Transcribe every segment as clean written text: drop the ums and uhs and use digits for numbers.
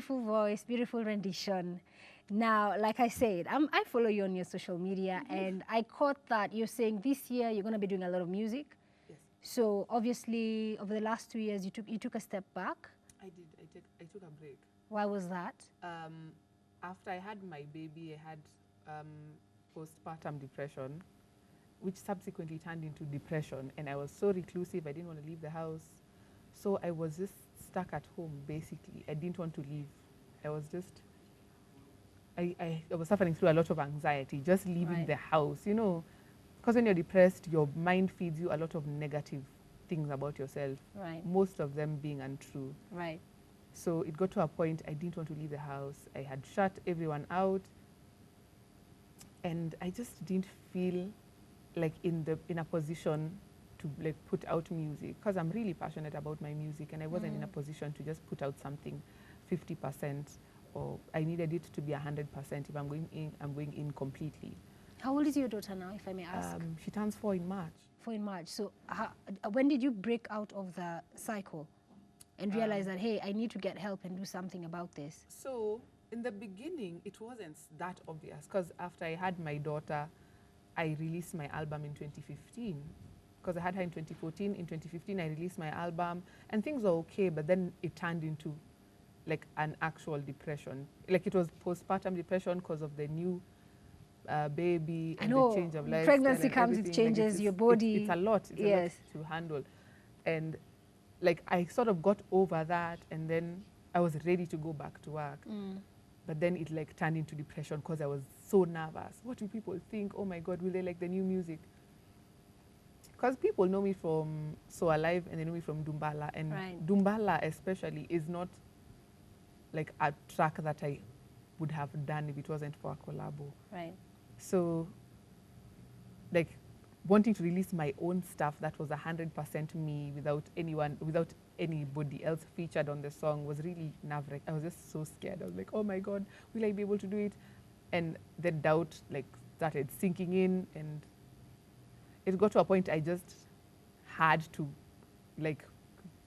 beautiful voice, beautiful rendition. Now, like I said, I follow you on your social media, and I caught that you're saying this year you're going to be doing a lot of music. Yes, So obviously, over the last 2 years, you took a step back. I did. I took a break. Why was that? After I had my baby, I had postpartum depression, which subsequently turned into depression. And I was so reclusive, I didn't want to leave the house. So I was just stuck at home, basically. I didn't want to leave. I was just, I was suffering through a lot of anxiety, just leaving the house, you know. Because when you're depressed, your mind feeds you a lot of negative things about yourself, most of them being untrue. Right. So it got to a point I didn't want to leave the house. I had shut everyone out, and I just didn't feel like in a position to like put out music, because I'm really passionate about my music, and I wasn't in a position to just put out something 50%, or I needed it to be 100%. If I'm going in completely. How old is your daughter now, if I may ask? She turns 4 in March. 4 in March. So when did you break out of the cycle and realize that, hey, I need to get help and do something about this? So in the beginning, it wasn't that obvious, because after I had my daughter, I released my album in 2015. Because I had her in 2014. In 2015, I released my album, and things were okay, but then it turned into like an actual depression. Like it was postpartum depression because of the new baby and the change of life. Pregnancy comes, it changes your body. It's a lot. It's a lot to handle. And like I sort of got over that, and then I was ready to go back to work. But then it like turned into depression because I was so nervous. What do people think? Oh my God, will they like the new music? Because people know me from So Alive, and they know me from Dumbala. And Dumbala especially is not like a track that I would have done if it wasn't for a collabo. Right. So like wanting to release my own stuff that was 100% me, without anybody else featured on the song, was really nerve-wracking. I was just so scared. I was like, oh my God, will I be able to do it? And the doubt like started sinking in, and it got to a point I just had to like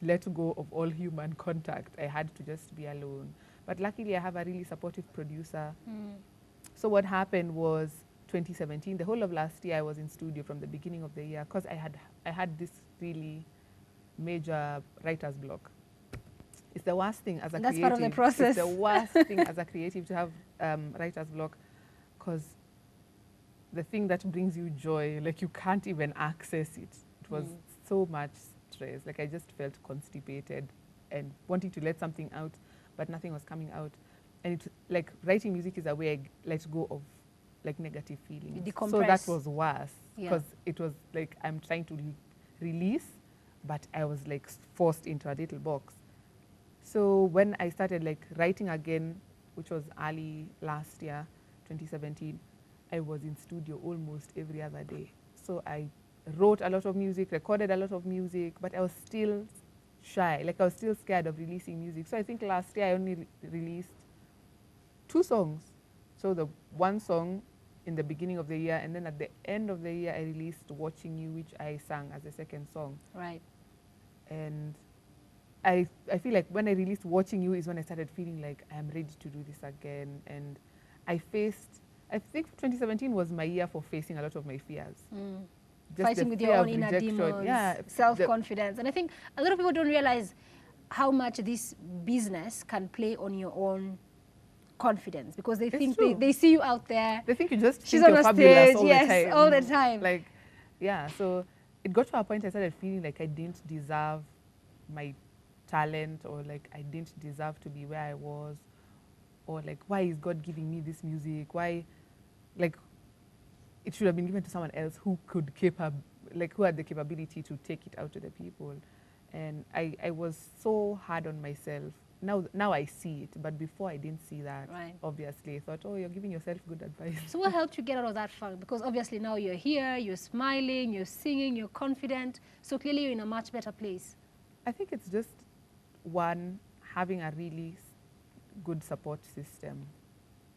let go of all human contact. I had to just be alone. But luckily I have a really supportive producer. So what happened was 2017, the whole of last year I was in studio from the beginning of the year, because I had this really major writer's block. It's the worst thing as a creative. That's part of the process. It's the worst thing as a creative to have writer's block, because the thing that brings you joy, like you can't even access it. It was so much stress. Like I just felt constipated and wanting to let something out, but nothing was coming out. And it's like writing music is a way I let go of like negative feelings. Decompress. So that was worse, because it was like I'm trying to release, but I was like forced into a little box. So when I started like writing again, which was early last year, 2017, I was in studio almost every other day. So I wrote a lot of music, recorded a lot of music, but I was still shy. Like I was still scared of releasing music. So I think last year I only released 2 songs. So the one song in the beginning of the year, and then at the end of the year I released Watching You, which I sang as the second song. Right. And I feel like when I released Watching You is when I started feeling like I'm ready to do this again. And I think 2017 was my year for facing a lot of my fears. Fighting with your own inner demons, self-confidence. And I think a lot of people don't realize how much this business can play on your own confidence, because they think they see you out there. They think you just she's think on you're a stage, all yes, the time. all the time. Like, yeah, so it got to a point I started feeling like I didn't deserve my talent, or like I didn't deserve to be where I was, or like, why is God giving me this music? Why, like, it should have been given to someone else who could who had the capability to take it out to the people. And I was so hard on myself. Now I see it, but before I didn't see that. Right. Obviously, I thought, oh, you're giving yourself good advice. So what helped you get out of that funk? Because obviously now you're here, you're smiling, you're singing, you're confident. So clearly you're in a much better place. I think it's just, one, having a really good support system,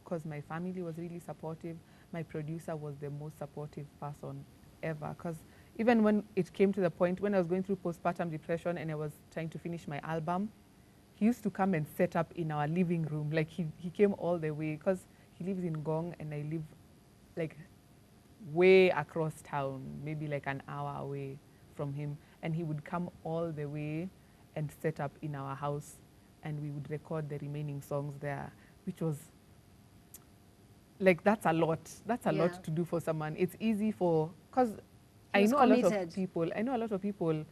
because my family was really supportive. My producer was the most supportive person ever, because even when it came to the point when I was going through postpartum depression and I was trying to finish my album, he used to come and set up in our living room. Like he came all the way, because he lives in Gong and I live like way across town, maybe like an hour away from him. And he would come all the way and set up in our house, and we would record the remaining songs there, which was like, that's a lot. That's a lot to do for someone. It's easy for, because I know a lot of people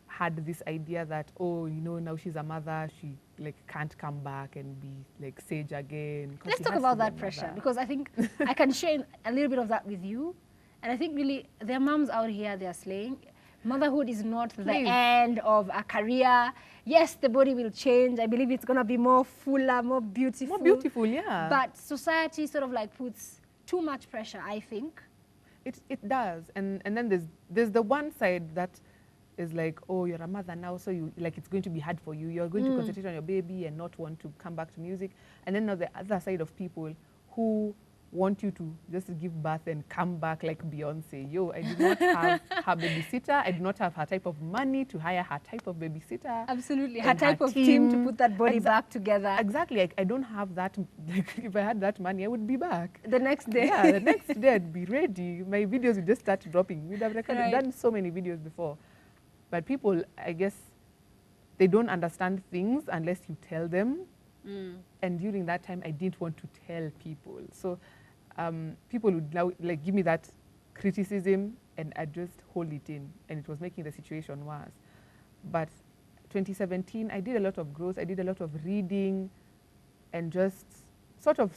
had this idea that, oh, you know, now she's a mother, she like can't come back and be like Sage again. Let's talk about that pressure, because I think I can share a little bit of that with you. And I think really there are moms out here, they are slaying. Motherhood is not the end of a career. Yes, the body will change. I believe it's going to be more fuller, more beautiful. More beautiful, yeah. But society sort of like puts too much pressure, I think. It does. And then there's the one side that is like, oh, you're a mother now, so you like it's going to be hard for you. You're going to concentrate on your baby and not want to come back to music. And then there's the other side of people who want you to just give birth and come back like Beyonce. Yo, I did not have her babysitter. I did not have her type of money to hire her type of babysitter. Absolutely. Her type of team to put that body back together. Exactly. I don't have that. Like, if I had that money, I would be back. The next day. Yeah, the next day I'd be ready. My videos would just start dropping. We'd have done so many videos before. But people, I guess, they don't understand things unless you tell them. And during that time, I didn't want to tell people. So people would now like give me that criticism, and I'd just hold it in, and it was making the situation worse. But 2017, I did a lot of growth. I did a lot of reading, and just sort of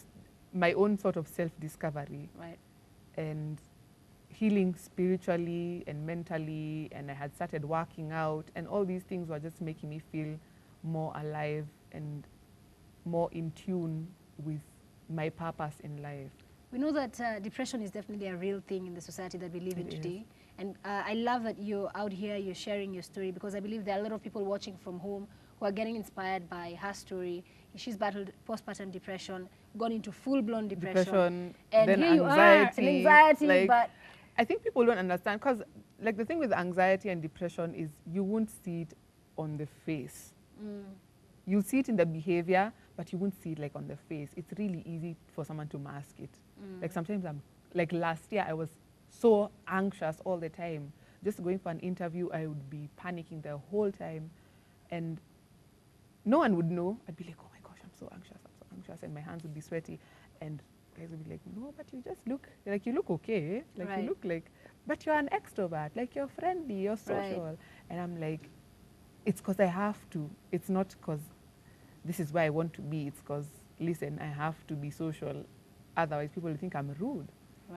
my own sort of self-discovery. Right. And healing spiritually and mentally, and I had started working out, and all these things were just making me feel more alive and more in tune with my purpose in life. We know that depression is definitely a real thing in the society that we live in today. And I love that you're out here, you're sharing your story, because I believe there are a lot of people watching from home who are getting inspired by her story. She's battled postpartum depression, gone into full-blown depression. And then here anxiety, you are, anxiety, like, but I think people don't understand, because like the thing with anxiety and depression is you won't see it on the face. You'll see it in the behavior, but you won't see it like on the face. It's really easy for someone to mask it. Like sometimes like last year I was so anxious all the time. Just going for an interview, I would be panicking the whole time, and no one would know. I'd be like, oh my gosh, I'm so anxious, and my hands would be sweaty, and guys would be like, no, but you just look, like you look okay, like you look like, but you're an extrovert, like you're friendly, you're social. And I'm like, it's because I have to. It's not because this is where I want to be. It's because, listen, I have to be social. Otherwise, people will think I'm rude.